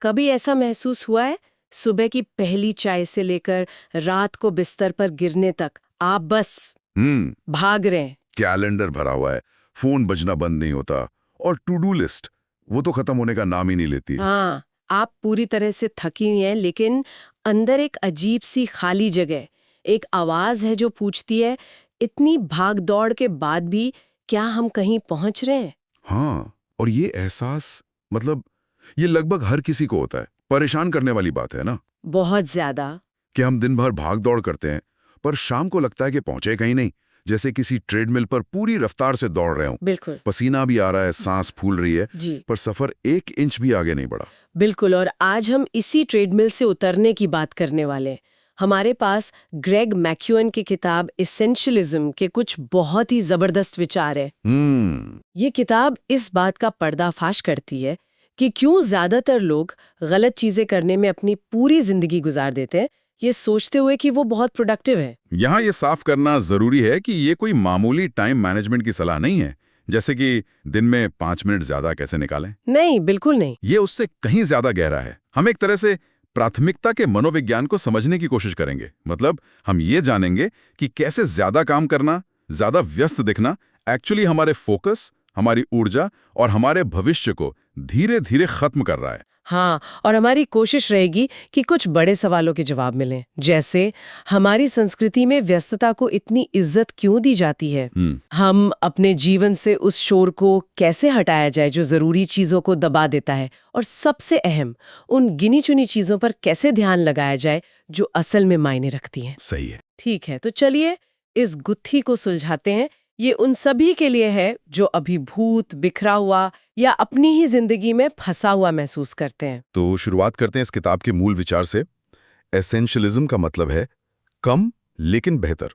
कभी ऐसा महसूस हुआ है, सुबह की पहली चाय से लेकर रात को बिस्तर पर गिरने तक आप बस भाग रहे हैं। कैलेंडर भरा हुआ है, फोन बजना बंद नहीं होता, और टू डू लिस्ट वो तो खत्म होने का नाम ही नहीं लेती। हाँ, आप पूरी तरह से थकी हुई हैं, लेकिन अंदर एक अजीब सी खाली जगह, एक आवाज है जो पूछती है, इतनी भाग दौड़ के बाद भी क्या हम कहीं पहुंच रहे हैं? हाँ, और ये एहसास मतलब ये लगभग हर किसी को होता है। परेशान करने वाली बात है ना, बहुत ज्यादा। कि हम दिन भर भाग दौड़ करते हैं पर शाम को लगता है कि पहुंचे कहीं नहीं, जैसे किसी ट्रेडमिल पर पूरी रफ्तार से दौड़ रहे हो। बिल्कुल। पसीना भी आ रहा है, सांस फूल रही है, जी पर सफर 1 इंच भी आगे नहीं बढ़ा। बिल्कुल, और आज हम इसी ट्रेडमिल से उतरने की बात करने वाले हैं। हमारे पास ग्रेग मैक्यूअन की किताब एसेंशियलिज्म के कुछ बहुत ही जबरदस्त विचार है। ये किताब इस बात का पर्दाफाश करती है कि क्यों ज्यादातर लोग गलत चीजें करने में अपनी पूरी जिंदगी गुजार देते हैं, ये सोचते हुए कि वो बहुत प्रोडक्टिव है। यहाँ ये साफ करना जरूरी है कि ये कोई मामूली टाइम मैनेजमेंट की सलाह नहीं है, जैसे कि दिन में 5 मिनट ज्यादा कैसे निकालें। नहीं, बिल्कुल नहीं। ये उससे कहीं ज्यादा गहरा है। हम एक तरह से प्राथमिकता के मनोविज्ञान को समझने की कोशिश करेंगे। मतलब हम ये जानेंगे कि कैसे ज्यादा काम करना, ज्यादा व्यस्त दिखना एक्चुअली हमारे फोकस, हमारी ऊर्जा और हमारे भविष्य को धीरे धीरे खत्म कर रहा है। हाँ, और हमारी कोशिश रहेगी कि कुछ बड़े सवालों के जवाब मिलें, जैसे हमारी संस्कृति में व्यस्तता को इतनी इज्जत क्यों दी जाती है, हम अपने जीवन से उस शोर को कैसे हटाया जाए जो जरूरी चीजों को दबा देता है, और सबसे अहम, उन गिनी चुनी चीजों पर कैसे ध्यान लगाया जाए जो असल में मायने रखती हैं। सही है। ठीक है, तो चलिए इस गुत्थी को सुलझाते हैं। ये उन सभी के लिए है जो अभिभूत, बिखरा हुआ या अपनी ही जिंदगी में फंसा हुआ महसूस करते हैं। तो शुरुआत करते हैं इस किताब के मूल विचार से। एसेंशियलिज्म का मतलब है कम लेकिन बेहतर।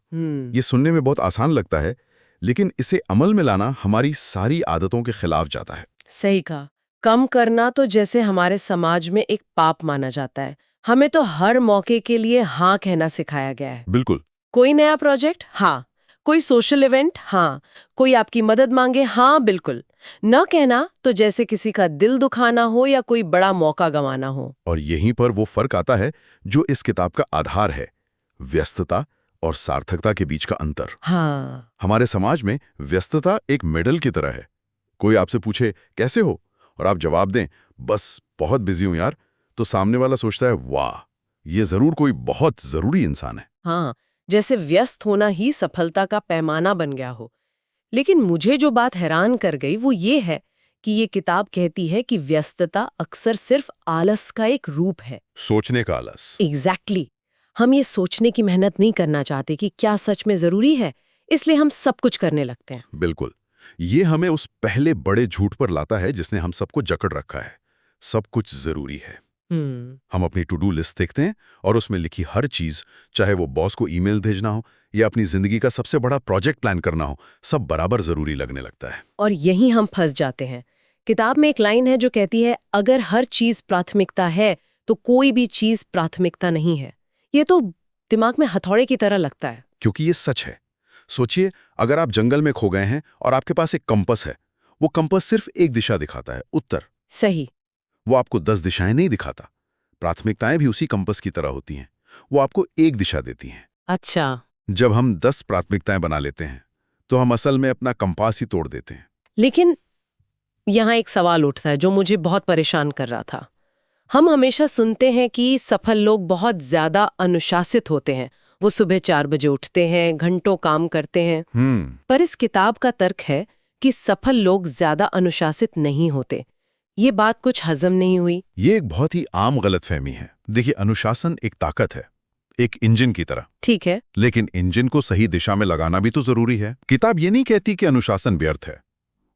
ये सुनने में बहुत आसान लगता है, लेकिन इसे अमल में लाना हमारी सारी आदतों के खिलाफ जाता है। सही कहा। कम करना तो जैसे हमारे समाज में एक पाप माना जाता है। हमें तो हर मौके के लिए हाँ कहना सिखाया गया है। बिल्कुल। कोई नया प्रोजेक्ट, हाँ। कोई सोशल इवेंट, हाँ। कोई आपकी मदद मांगे, हाँ बिल्कुल। न कहना तो जैसे किसी का दिल दुखाना हो या कोई बड़ा मौका गंवाना हो। और यहीं पर वो फर्क आता है जो इस किताब का आधार है, व्यस्तता और सार्थकता के बीच का अंतर। हाँ। हमारे समाज में व्यस्तता एक मेडल की तरह है। कोई आपसे पूछे कैसे हो और आप जवाब दें बस बहुत बिजी हूं यार, तो सामने वाला सोचता है वाह, ये जरूर कोई बहुत जरूरी इंसान है। हाँ, जैसे व्यस्त होना ही सफलता का पैमाना बन गया हो। लेकिन मुझे जो बात हैरान कर गई वो ये है कि ये किताब कहती है कि व्यस्तता अक्सर सिर्फ आलस का एक रूप है। सोचने का आलस। एग्जैक्टली। हम ये सोचने की मेहनत नहीं करना चाहते कि क्या सच में जरूरी है, इसलिए हम सब कुछ करने लगते हैं। बिल्कुल। ये हमें उस पहले बड़े झूठ पर लाता है जिसने हम सबको जकड़ रखा है। सब कुछ जरूरी है। हम अपनी टू डू लिस्ट देखते हैं और उसमें लिखी हर चीज, चाहे वो बॉस को ईमेल भेजना हो या अपनी जिंदगी का सबसे बड़ा प्रोजेक्ट प्लान करना हो, सब बराबर जरूरी लगने लगता है। और यहीं हम फंस जाते हैं। किताब में एक लाइन है जो कहती है, अगर हर चीज प्राथमिकता है तो कोई भी चीज प्राथमिकता नहीं है। ये तो दिमाग में हथौड़े की तरह लगता है। क्योंकि ये सच है। सोचिए, अगर आप जंगल में खो गए हैं और आपके पास एक कंपास है, वो कंपास सिर्फ एक दिशा दिखाता है, उत्तर। सही। वो आपको 10 दिशाएं नहीं दिखाता। प्राथमिकताएं भी उसी कंपास की तरह होती हैं, वो आपको एक दिशा देती हैं। अच्छा। जब हम 10 प्राथमिकताएं बना लेते हैं तो हम असल में अपना कंपास ही तोड़ देते हैं। लेकिन यहाँ एक सवाल उठता है जो मुझे बहुत परेशान कर रहा था। हम हमेशा सुनते हैं कि सफल लोग बहुत ज्यादा अनुशासित होते हैं। वो सुबह 4 बजे उठते हैं, घंटों काम करते हैं। पर इस किताब का तर्क है कि सफल लोग ज्यादा अनुशासित नहीं होते। ये बात कुछ हजम नहीं हुई। ये एक बहुत ही आम गलतफहमी है। देखिए, अनुशासन एक ताकत है, एक इंजन की तरह। ठीक है। लेकिन इंजन को सही दिशा में लगाना भी तो जरूरी है। किताब ये नहीं कहती कि अनुशासन व्यर्थ है,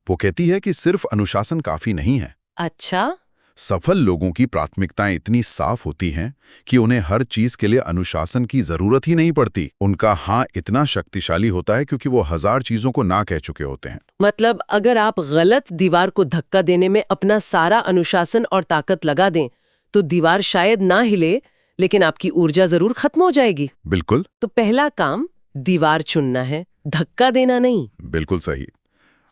वो कहती है कि सिर्फ अनुशासन काफी नहीं है। अच्छा। सफल लोगों की प्राथमिकताएं इतनी साफ होती हैं कि उन्हें हर चीज के लिए अनुशासन की जरूरत ही नहीं पड़ती। उनका हाँ इतना शक्तिशाली होता है क्योंकि वो 1000 चीजों को ना कह चुके होते हैं। मतलब अगर आप गलत दीवार को धक्का देने में अपना सारा अनुशासन और ताकत लगा दें तो दीवार शायद ना हिले, लेकिन आपकी ऊर्जा जरूर खत्म हो जाएगी। बिल्कुल। तो पहला काम दीवार चुनना है, धक्का देना नहीं। बिल्कुल सही।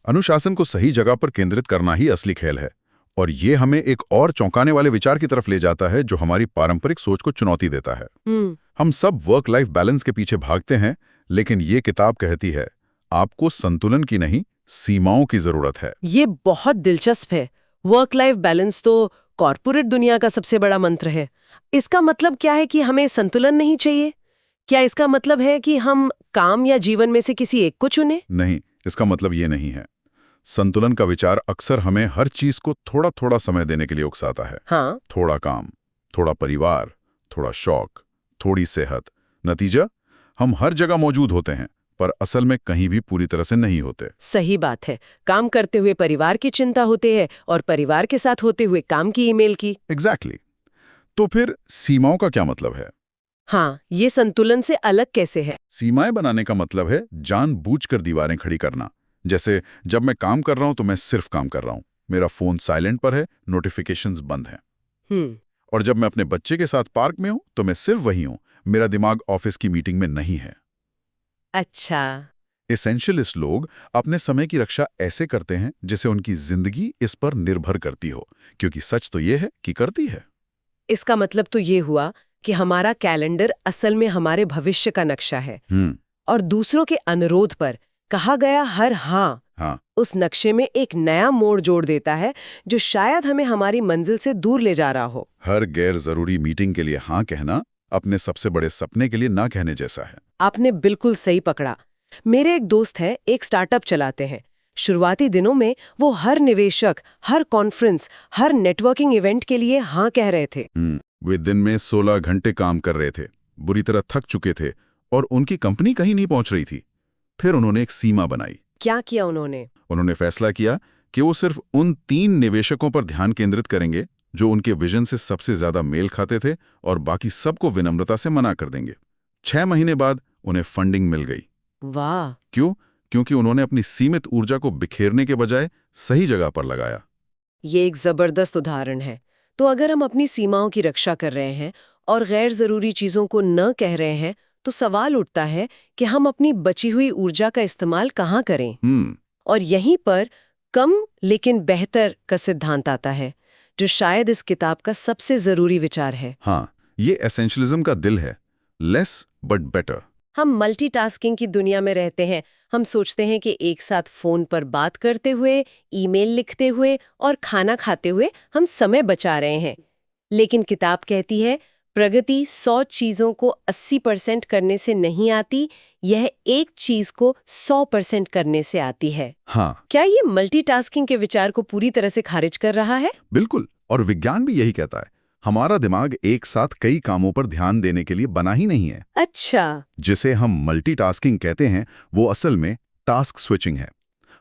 अनुशासन को सही जगह पर केंद्रित करना ही असली खेल है, और ये हमें एक और चौंकाने वाले विचार की तरफ ले जाता है जो हमारी पारंपरिक सोच को चुनौती देता है। हम सब वर्क लाइफ बैलेंस के पीछे भागते हैं, लेकिन ये किताब कहती है आपको संतुलन की नहीं, सीमाओं की जरूरत है। ये बहुत दिलचस्प है। वर्क लाइफ बैलेंस तो कॉर्पोरेट दुनिया का सबसे बड़ा मंत्र है। इसका मतलब क्या है कि हमें संतुलन नहीं चाहिए? क्या इसका मतलब है कि हम काम या जीवन में से किसी एक को चुने? नहीं, इसका मतलब ये नहीं है। संतुलन का विचार अक्सर हमें हर चीज को थोड़ा थोड़ा समय देने के लिए उकसाता है। हाँ। थोड़ा काम, थोड़ा परिवार, थोड़ा शौक, थोड़ी सेहत। नतीजा, हम हर जगह मौजूद होते हैं पर असल में कहीं भी पूरी तरह से नहीं होते। सही बात है। काम करते हुए परिवार की चिंता होती है और परिवार के साथ होते हुए काम की ईमेल की। एग्जैक्टली। तो फिर सीमाओं का क्या मतलब है? हाँ, ये संतुलन से अलग कैसे है? सीमाएं बनाने का मतलब है जानबूझकर दीवारें खड़ी करना। जैसे जब मैं काम कर रहा हूं तो मैं सिर्फ काम कर रहा हूं, मेरा फोन साइलेंट पर है, नोटिफिकेशंस बंद हैं। और जब मैं अपने बच्चे के साथ पार्क में हूं तो मैं सिर्फ वही हूं, मेरा दिमाग ऑफिस की मीटिंग में नहीं है। अच्छा। एसेंशियलिस्ट लोग अपने समय की रक्षा ऐसे करते हैं जैसे उनकी जिंदगी इस पर निर्भर करती हो, क्योंकि सच तो ये है कि करती है। इसका मतलब तो ये हुआ कि हमारा कैलेंडर असल में हमारे भविष्य का नक्शा है। और दूसरों के अनुरोध पर कहा गया हर हाँ उस नक्शे में एक नया मोड़ जोड़ देता है जो शायद हमें हमारी मंजिल से दूर ले जा रहा हो। हर गैर जरूरी मीटिंग के लिए हाँ कहना अपने सबसे बड़े सपने के लिए ना कहने जैसा है। आपने बिल्कुल सही पकड़ा। मेरे एक दोस्त है, एक स्टार्टअप चलाते हैं। शुरुआती दिनों में वो हर निवेशक, हर कॉन्फ्रेंस, हर नेटवर्किंग इवेंट के लिए हाँ कह रहे थे। वे दिन में 16 घंटे काम कर रहे थे, बुरी तरह थक चुके थे और उनकी कंपनी कहीं नहीं पहुंच रही थी। फिर उन्होंने एक सीमा बनाई। क्या किया उन्होंने? उन्होंने फैसला किया कि वो सिर्फ उन 3 निवेशकों पर ध्यान केंद्रित करेंगे जो उनके विजन से सबसे ज्यादा मेल खाते थे और बाकी सबको विनम्रता से मना कर देंगे। 6 महीने बाद उन्हें फंडिंग मिल गई। वाह! क्यों? क्योंकि उन्होंने अपनी सीमित ऊर्जा को बिखेरने के बजाय सही जगह पर लगाया। ये एक जबरदस्त उदाहरण है। तो अगर हम अपनी सीमाओं की रक्षा कर रहे हैं और गैर जरूरी चीजों को न कह रहे हैं, तो सवाल उठता है कि हम अपनी बची हुई ऊर्जा का इस्तेमाल कहाँ करें? और यहीं पर कम लेकिन बेहतर का सिद्धांत आता है, जो शायद इस किताब का सबसे जरूरी विचार है। हाँ, ये एसेंशियलिज्म का दिल है। Less but better. हम मल्टीटास्किंग की दुनिया में रहते हैं। हम सोचते हैं कि एक साथ फोन पर बात करते हुए, ईमेल लिखते हुए और खाना खाते हुए हम समय बचा रहे हैं। लेकिन किताब कहती है प्रगति 100 चीजों को 80% करने से नहीं आती, यह एक चीज को 100% करने से आती है। हाँ। क्या ये मल्टीटास्किंग के विचार को पूरी तरह से खारिज कर रहा है? बिल्कुल, और विज्ञान भी यही कहता है। हमारा दिमाग एक साथ कई कामों पर ध्यान देने के लिए बना ही नहीं है। अच्छा। जिसे हम मल्टीटास्किंग कहते हैं, वो असल में टास्क स्विचिंग है।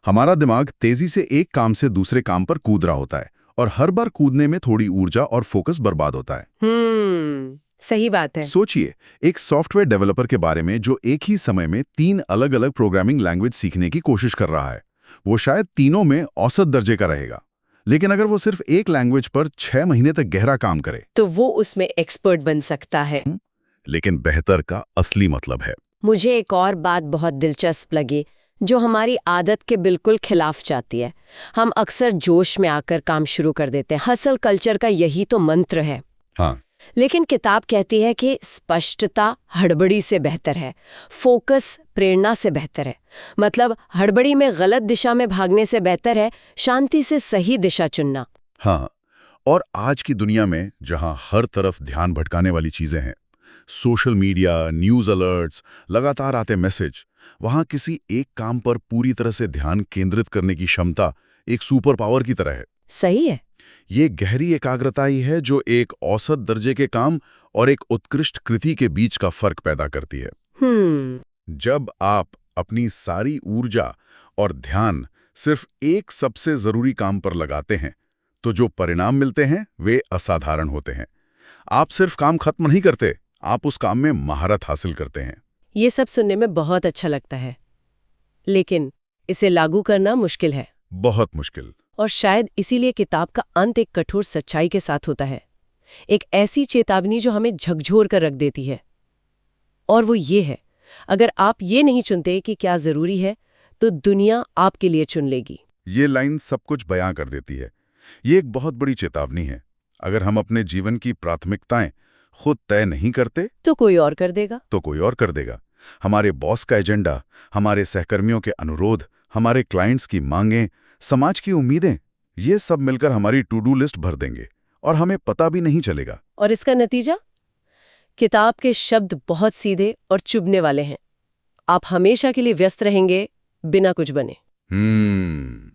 हमारा दिमाग तेजी से एक काम से दूसरे काम पर कूद रहा होता है और हर बार कूदने में थोड़ी ऊर्जा और फोकस बर्बाद होता है। सही बात है। सोचिए एक सॉफ्टवेयर डेवलपर के बारे में जो एक ही समय में 3 अलग-अलग प्रोग्रामिंग लैंग्वेज सीखने की कोशिश कर रहा है। वो शायद तीनों में औसत दर्जे का रहेगा, लेकिन अगर वो सिर्फ एक लैंग्वेज पर 6 महीने तक गहरा काम करे तो वो उसमें एक्सपर्ट बन सकता है। लेकिन बेहतर का असली मतलब है। मुझे एक और बात बहुत दिलचस्प लगी जो हमारी आदत के बिल्कुल खिलाफ जाती है। हम अक्सर जोश में आकर काम शुरू कर देते हैं। हसल कल्चर का यही तो मंत्र है। हाँ। लेकिन किताब कहती है कि स्पष्टता हड़बड़ी से बेहतर है, फोकस प्रेरणा से बेहतर है। मतलब हड़बड़ी में गलत दिशा में भागने से बेहतर है शांति से सही दिशा चुनना। हाँ, और आज की दुनिया में जहां हर तरफ ध्यान भटकाने वाली चीजें हैं, सोशल मीडिया, न्यूज अलर्ट्स, लगातार आते मैसेज, वहां किसी एक काम पर पूरी तरह से ध्यान केंद्रित करने की क्षमता एक सुपर पावर की तरह है। सही है। ये गहरी एकाग्रता ही है जो एक औसत दर्जे के काम और एक उत्कृष्ट कृति के बीच का फर्क पैदा करती है। जब आप अपनी सारी ऊर्जा और ध्यान सिर्फ एक सबसे जरूरी काम पर लगाते हैं, तो जो परिणाम मिलते हैं वे असाधारण होते हैं। आप सिर्फ काम खत्म नहीं करते, आप उस काम में महारत हासिल करते हैं। ये सब सुनने में बहुत अच्छा लगता है, लेकिन इसे लागू करना मुश्किल है। बहुत मुश्किल। और शायद इसीलिए किताब का अंत एक कठोर सच्चाई के साथ होता है, एक ऐसी चेतावनी जो हमें झकझोर कर रख देती है। और वो ये है, अगर आप ये नहीं चुनते कि क्या जरूरी है, तो दुनिया आपके लिए चुन लेगी। ये लाइन सब कुछ बयां कर देती है। ये एक बहुत बड़ी चेतावनी है। अगर हम अपने जीवन की प्राथमिकताएं खुद तय नहीं करते तो कोई और कर देगा। हमारे बॉस का एजेंडा, हमारे सहकर्मियों के अनुरोध, हमारे क्लाइंट्स की मांगें, समाज की उम्मीदें, ये सब मिलकर हमारी टू डू लिस्ट भर देंगे और हमें पता भी नहीं चलेगा। और इसका नतीजा? किताब के शब्द बहुत सीधे और चुभने वाले हैं। आप हमेशा के लिए व्यस्त रहेंगे बिना कुछ बने।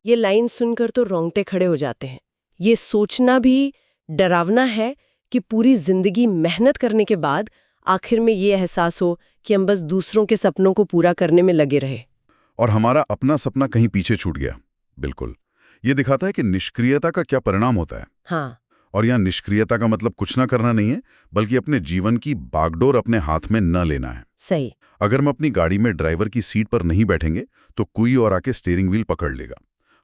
ये लाइन सुनकर तो रोंगटे खड़े हो जाते हैं। ये सोचना भी डरावना है कि पूरी जिंदगी मेहनत करने के बाद आखिर में ये एहसास हो कि हम बस दूसरों के सपनों को पूरा करने में लगे रहे और हमारा अपना सपना कहीं पीछे छूट गया। बिल्कुल, ये दिखाता है कि निष्क्रियता का क्या परिणाम होता है। हाँ। और यहाँ निष्क्रियता का मतलब कुछ ना करना नहीं है, बल्कि अपने जीवन की बागडोर अपने हाथ में न लेना है। सही। अगर हम अपनी गाड़ी में ड्राइवर की सीट पर नहीं बैठेंगे तो कोई और आके स्टीयरिंग व्हील पकड़ लेगा।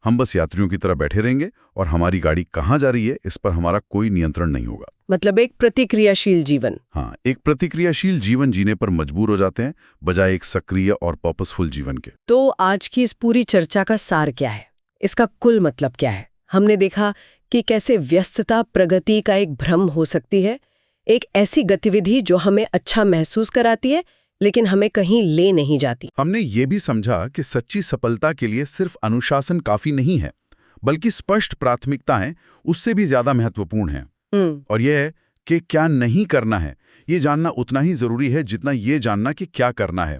हम बस यात्रियों की तरह बैठे रहेंगे और हमारी गाड़ी कहाँ जा रही है इस पर हमारा कोई नियंत्रण नहीं होगा। मतलब एक प्रतिक्रियाशील जीवन। हाँ, एक प्रतिक्रियाशील जीवन जीने पर मजबूर हो जाते हैं, बजाय एक सक्रिय और पर्पसफुल जीवन के। तो आज की इस पूरी चर्चा का सार क्या है? इसका कुल मतलब क्या है? हमने देखा कि कैसे व्यस्तता प्रगति का एक भ्रम हो सकती है, एक ऐसी गतिविधि जो हमें अच्छा महसूस कराती है लेकिन हमें कहीं ले नहीं जाती। हमने ये भी समझा कि सच्ची सफलता के लिए सिर्फ अनुशासन काफी नहीं है, बल्कि स्पष्ट प्राथमिकताएं उससे भी ज्यादा महत्वपूर्ण हैं। और यह है कि क्या नहीं करना है, ये जानना उतना ही जरूरी है जितना ये जानना कि क्या करना है।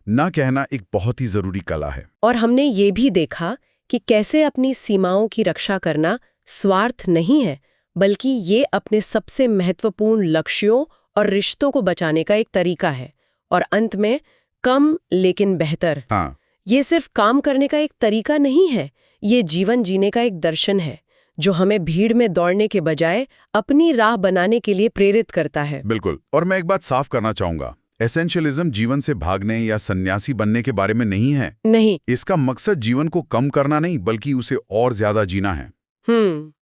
ना कहना एक बहुत ही जरूरी कला है। और हमने ये भी देखा कि कैसे अपनी सीमाओं की रक्षा करना स्वार्थ नहीं है, बल्कि ये अपने सबसे महत्वपूर्ण लक्ष्यों और रिश्तों को बचाने का एक तरीका है। और अंत में कम लेकिन बेहतर। हाँ। ये सिर्फ काम करने का एक तरीका नहीं है, ये जीवन जीने का एक दर्शन है जो हमें भीड़ में दौड़ने के बजाय अपनी राह बनाने के लिए प्रेरित करता है। बिल्कुल। और मैं एक बात साफ करना चाहूंगा, एसेंशियलिज्म जीवन से भागने या सन्यासी बनने के बारे में नहीं है। नहीं। इसका मकसद जीवन को कम करना नहीं, बल्कि उसे और ज्यादा जीना है।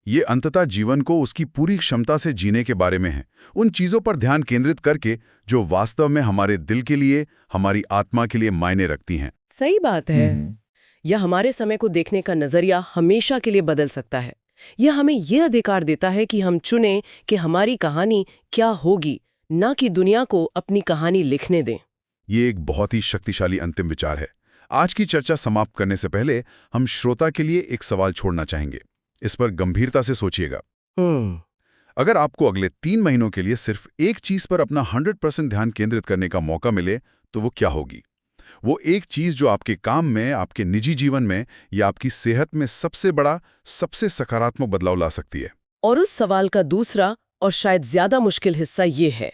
ये अंततः जीवन को उसकी पूरी क्षमता से जीने के बारे में है, उन चीजों पर ध्यान केंद्रित करके जो वास्तव में हमारे दिल के लिए, हमारी आत्मा के लिए मायने रखती हैं। सही बात है। यह हमारे समय को देखने का नजरिया हमेशा के लिए बदल सकता है। यह हमें यह अधिकार देता है कि हम चुनें कि हमारी कहानी क्या होगी, ना कि दुनिया को अपनी कहानी लिखने दें। ये एक बहुत ही शक्तिशाली अंतिम विचार है। आज की चर्चा समाप्त करने से पहले हम श्रोता के लिए एक सवाल छोड़ना चाहेंगे। इस पर गंभीरता से सोचिएगा। अगर आपको अगले 3 महीनों के लिए सिर्फ एक चीज पर अपना 100% ध्यान केंद्रित करने का मौका मिले तो वो क्या होगी? वो एक चीज जो आपके काम में, आपके निजी जीवन में या आपकी सेहत में सबसे बड़ा, सबसे सकारात्मक बदलाव ला सकती है। और उस सवाल का दूसरा और शायद ज्यादा मुश्किल हिस्सा ये है,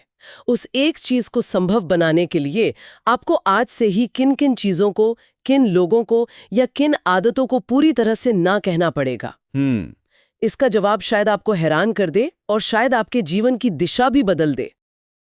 उस एक चीज को संभव बनाने के लिए आपको आज से ही किन किन चीजों को, किन लोगों को या किन आदतों को पूरी तरह से ना कहना पड़ेगा। इसका जवाब शायद आपको हैरान कर दे और शायद आपके जीवन की दिशा भी बदल दे।